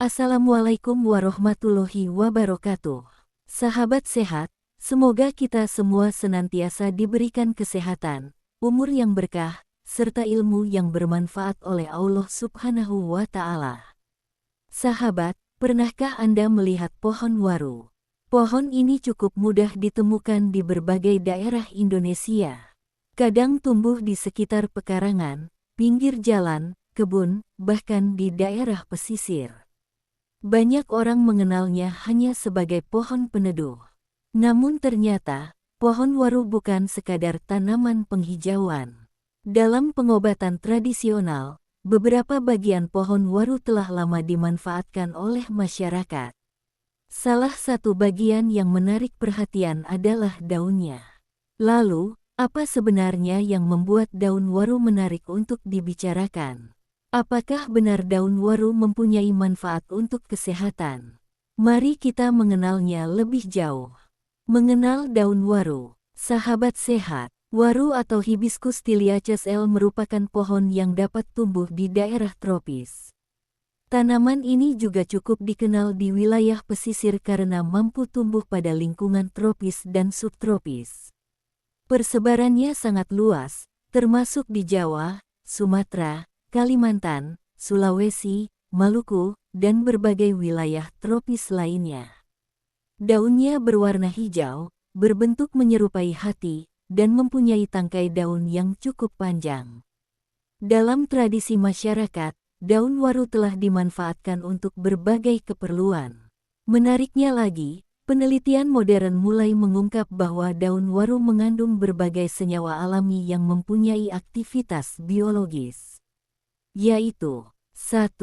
Assalamualaikum warahmatullahi wabarakatuh. Sahabat sehat, semoga kita semua senantiasa diberikan kesehatan, umur yang berkah, serta ilmu yang bermanfaat oleh Allah Subhanahu wa Ta'ala. Sahabat, pernahkah Anda melihat pohon waru? Pohon ini cukup mudah ditemukan di berbagai daerah Indonesia. Kadang tumbuh di sekitar pekarangan, pinggir jalan, kebun, bahkan di daerah pesisir. Banyak orang mengenalnya hanya sebagai pohon peneduh. Namun ternyata, pohon waru bukan sekadar tanaman penghijauan. Dalam pengobatan tradisional, beberapa bagian pohon waru telah lama dimanfaatkan oleh masyarakat. Salah satu bagian yang menarik perhatian adalah daunnya. Lalu, apa sebenarnya yang membuat daun waru menarik untuk dibicarakan? Apakah benar daun waru mempunyai manfaat untuk kesehatan? Mari kita mengenalnya lebih jauh. Mengenal daun waru. Sahabat sehat, waru atau Hibiscus tiliaceae L merupakan pohon yang dapat tumbuh di daerah tropis. Tanaman ini juga cukup dikenal di wilayah pesisir karena mampu tumbuh pada lingkungan tropis dan subtropis. Persebarannya sangat luas, termasuk di Jawa, Sumatera, Kalimantan, Sulawesi, Maluku, dan berbagai wilayah tropis lainnya. Daunnya berwarna hijau, berbentuk menyerupai hati, dan mempunyai tangkai daun yang cukup panjang. Dalam tradisi masyarakat, daun waru telah dimanfaatkan untuk berbagai keperluan. Menariknya lagi, penelitian modern mulai mengungkap bahwa daun waru mengandung berbagai senyawa alami yang mempunyai aktivitas biologis. Yaitu 1.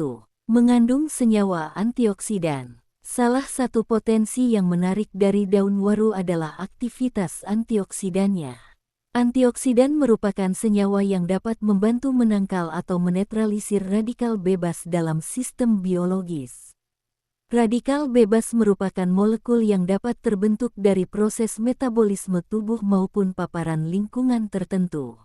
Mengandung senyawa antioksidan. Salah satu potensi yang menarik dari daun waru adalah aktivitas antioksidannya. Antioksidan merupakan senyawa yang dapat membantu menangkal atau menetralisir radikal bebas dalam sistem biologis. Radikal bebas merupakan molekul yang dapat terbentuk dari proses metabolisme tubuh maupun paparan lingkungan tertentu.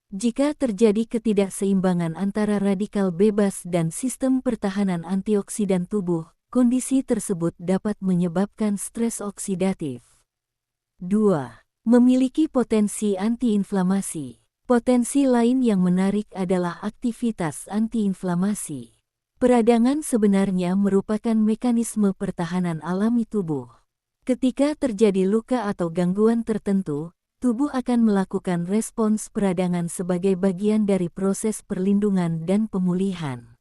Jika terjadi ketidakseimbangan antara radikal bebas dan sistem pertahanan antioksidan tubuh, kondisi tersebut dapat menyebabkan stres oksidatif. 2. Memiliki potensi antiinflamasi. Potensi lain yang menarik adalah aktivitas antiinflamasi. Peradangan sebenarnya merupakan mekanisme pertahanan alami tubuh. Ketika terjadi luka atau gangguan tertentu, tubuh akan melakukan respons peradangan sebagai bagian dari proses perlindungan dan pemulihan.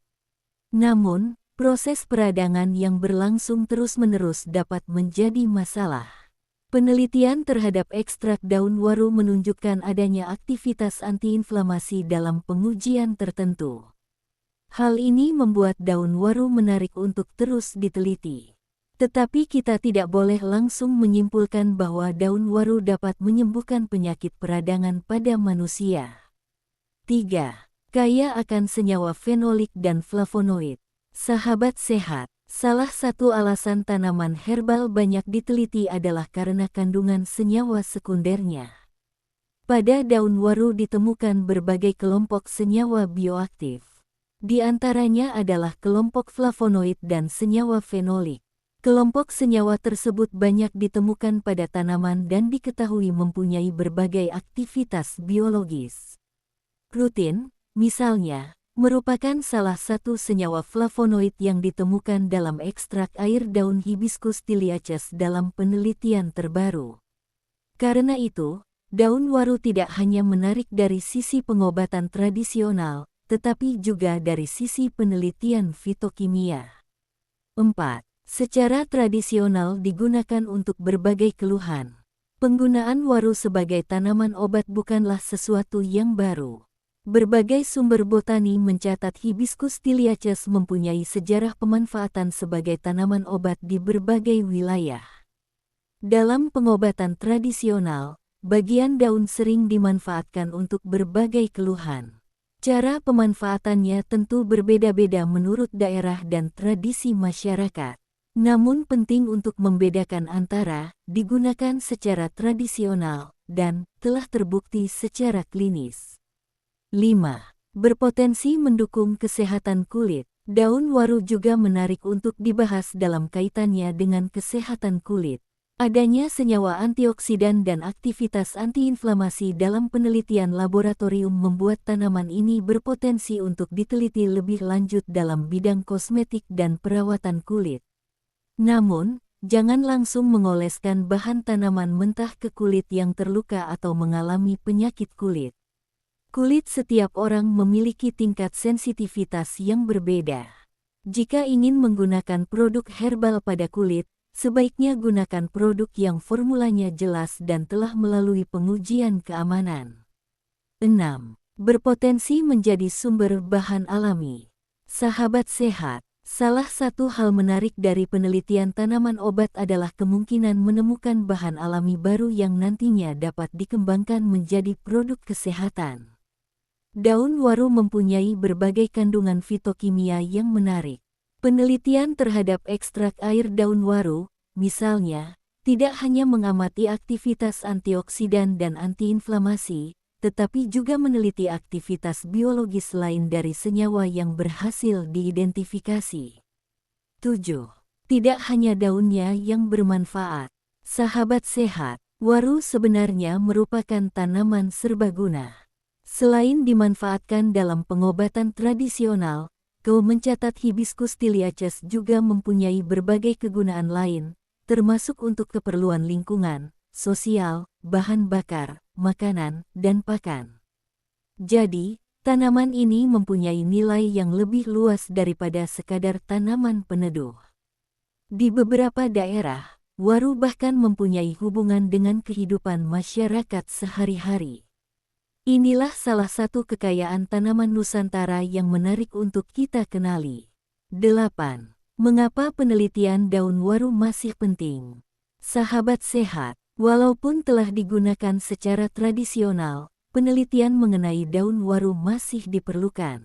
Namun, proses peradangan yang berlangsung terus-menerus dapat menjadi masalah. Penelitian terhadap ekstrak daun waru menunjukkan adanya aktivitas antiinflamasi dalam pengujian tertentu. Hal ini membuat daun waru menarik untuk terus diteliti. Tetapi kita tidak boleh langsung menyimpulkan bahwa daun waru dapat menyembuhkan penyakit peradangan pada manusia. 3. Kaya akan senyawa fenolik dan flavonoid. Sahabat sehat, salah satu alasan tanaman herbal banyak diteliti adalah karena kandungan senyawa sekundernya. Pada daun waru ditemukan berbagai kelompok senyawa bioaktif. Di antaranya adalah kelompok flavonoid dan senyawa fenolik. Kelompok senyawa tersebut banyak ditemukan pada tanaman dan diketahui mempunyai berbagai aktivitas biologis. Rutin, misalnya, merupakan salah satu senyawa flavonoid yang ditemukan dalam ekstrak air daun Hibiscus tiliaceae dalam penelitian terbaru. Karena itu, daun waru tidak hanya menarik dari sisi pengobatan tradisional, tetapi juga dari sisi penelitian fitokimia. 4. Secara tradisional digunakan untuk berbagai keluhan. Penggunaan waru sebagai tanaman obat bukanlah sesuatu yang baru. Berbagai sumber botani mencatat Hibiscus tiliaceae mempunyai sejarah pemanfaatan sebagai tanaman obat di berbagai wilayah. Dalam pengobatan tradisional, bagian daun sering dimanfaatkan untuk berbagai keluhan. Cara pemanfaatannya tentu berbeda-beda menurut daerah dan tradisi masyarakat. Namun penting untuk membedakan antara digunakan secara tradisional dan telah terbukti secara klinis. 5. Berpotensi mendukung kesehatan kulit. Daun waru juga menarik untuk dibahas dalam kaitannya dengan kesehatan kulit. Adanya senyawa antioksidan dan aktivitas antiinflamasi dalam penelitian laboratorium membuat tanaman ini berpotensi untuk diteliti lebih lanjut dalam bidang kosmetik dan perawatan kulit. Namun, jangan langsung mengoleskan bahan tanaman mentah ke kulit yang terluka atau mengalami penyakit kulit. Kulit setiap orang memiliki tingkat sensitivitas yang berbeda. Jika ingin menggunakan produk herbal pada kulit, sebaiknya gunakan produk yang formulanya jelas dan telah melalui pengujian keamanan. 6. Berpotensi menjadi sumber bahan alami. Sahabat sehat, salah satu hal menarik dari penelitian tanaman obat adalah kemungkinan menemukan bahan alami baru yang nantinya dapat dikembangkan menjadi produk kesehatan. Daun waru mempunyai berbagai kandungan fitokimia yang menarik. Penelitian terhadap ekstrak air daun waru, misalnya, tidak hanya mengamati aktivitas antioksidan dan antiinflamasi, tetapi juga meneliti aktivitas biologis lain dari senyawa yang berhasil diidentifikasi. 7. Tidak hanya daunnya yang bermanfaat. Sahabat sehat, waru sebenarnya merupakan tanaman serbaguna. Selain dimanfaatkan dalam pengobatan tradisional, Kau mencatat Hibiscus tiliaceus juga mempunyai berbagai kegunaan lain, termasuk untuk keperluan lingkungan, sosial, bahan bakar, makanan, dan pakan. Jadi, tanaman ini mempunyai nilai yang lebih luas daripada sekadar tanaman peneduh. Di beberapa daerah, waru bahkan mempunyai hubungan dengan kehidupan masyarakat sehari-hari. Inilah salah satu kekayaan tanaman Nusantara yang menarik untuk kita kenali. 8. Mengapa penelitian daun waru masih penting? Sahabat sehat, walaupun telah digunakan secara tradisional, penelitian mengenai daun waru masih diperlukan.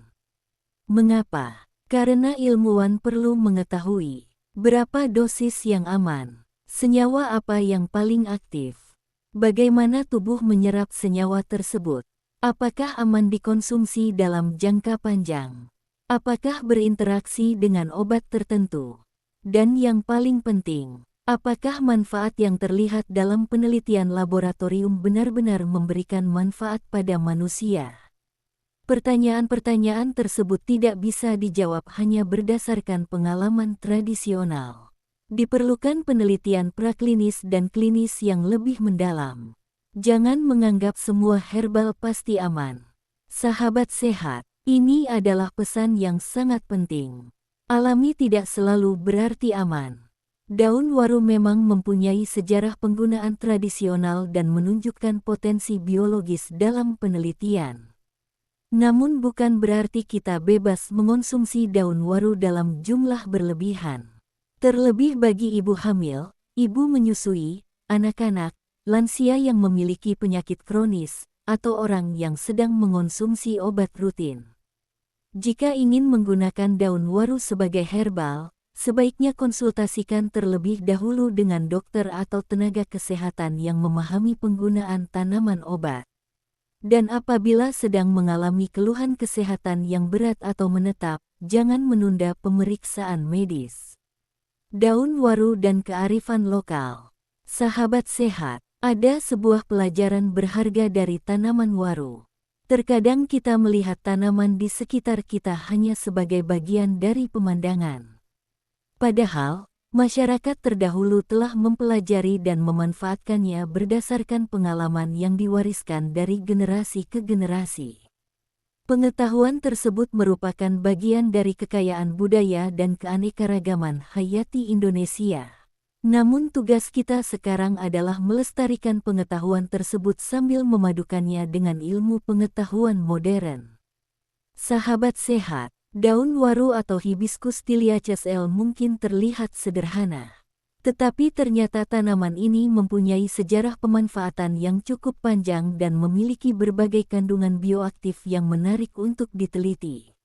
Mengapa? Karena ilmuwan perlu mengetahui berapa dosis yang aman, senyawa apa yang paling aktif, bagaimana tubuh menyerap senyawa tersebut, apakah aman dikonsumsi dalam jangka panjang, apakah berinteraksi dengan obat tertentu, dan yang paling penting, apakah manfaat yang terlihat dalam penelitian laboratorium benar-benar memberikan manfaat pada manusia. Pertanyaan-pertanyaan tersebut tidak bisa dijawab hanya berdasarkan pengalaman tradisional. Diperlukan penelitian praklinis dan klinis yang lebih mendalam. Jangan menganggap semua herbal pasti aman. Sahabat sehat, ini adalah pesan yang sangat penting. Alami tidak selalu berarti aman. Daun waru memang mempunyai sejarah penggunaan tradisional dan menunjukkan potensi biologis dalam penelitian. Namun bukan berarti kita bebas mengonsumsi daun waru dalam jumlah berlebihan. Terlebih bagi ibu hamil, ibu menyusui, anak-anak, lansia yang memiliki penyakit kronis, atau orang yang sedang mengonsumsi obat rutin. Jika ingin menggunakan daun waru sebagai herbal, sebaiknya konsultasikan terlebih dahulu dengan dokter atau tenaga kesehatan yang memahami penggunaan tanaman obat. Dan apabila sedang mengalami keluhan kesehatan yang berat atau menetap, jangan menunda pemeriksaan medis. Daun waru dan kearifan lokal. Sahabat sehat, ada sebuah pelajaran berharga dari tanaman waru. Terkadang kita melihat tanaman di sekitar kita hanya sebagai bagian dari pemandangan. Padahal, masyarakat terdahulu telah mempelajari dan memanfaatkannya berdasarkan pengalaman yang diwariskan dari generasi ke generasi. Pengetahuan tersebut merupakan bagian dari kekayaan budaya dan keanekaragaman hayati Indonesia. Namun tugas kita sekarang adalah melestarikan pengetahuan tersebut sambil memadukannya dengan ilmu pengetahuan modern. Sahabat sehat, daun waru atau Hibiscus tiliaceus mungkin terlihat sederhana. Tetapi ternyata tanaman ini mempunyai sejarah pemanfaatan yang cukup panjang dan memiliki berbagai kandungan bioaktif yang menarik untuk diteliti.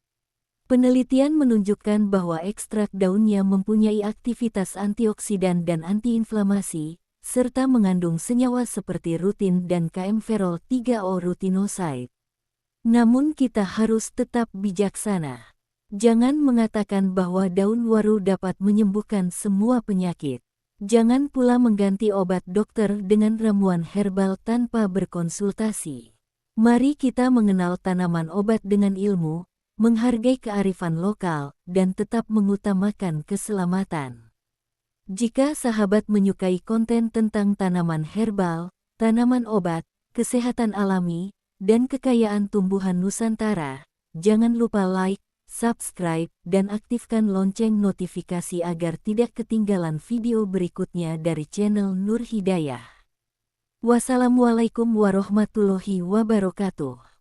Penelitian menunjukkan bahwa ekstrak daunnya mempunyai aktivitas antioksidan dan antiinflamasi, serta mengandung senyawa seperti rutin dan kaempferol 3O rutinoside. Namun kita harus tetap bijaksana. Jangan mengatakan bahwa daun waru dapat menyembuhkan semua penyakit. Jangan pula mengganti obat dokter dengan ramuan herbal tanpa berkonsultasi. Mari kita mengenal tanaman obat dengan ilmu, menghargai kearifan lokal, dan tetap mengutamakan keselamatan. Jika sahabat menyukai konten tentang tanaman herbal, tanaman obat, kesehatan alami, dan kekayaan tumbuhan Nusantara, jangan lupa like, subscribe, dan aktifkan lonceng notifikasi agar tidak ketinggalan video berikutnya dari channel Nur Hidayah. Wassalamualaikum warahmatullahi wabarakatuh.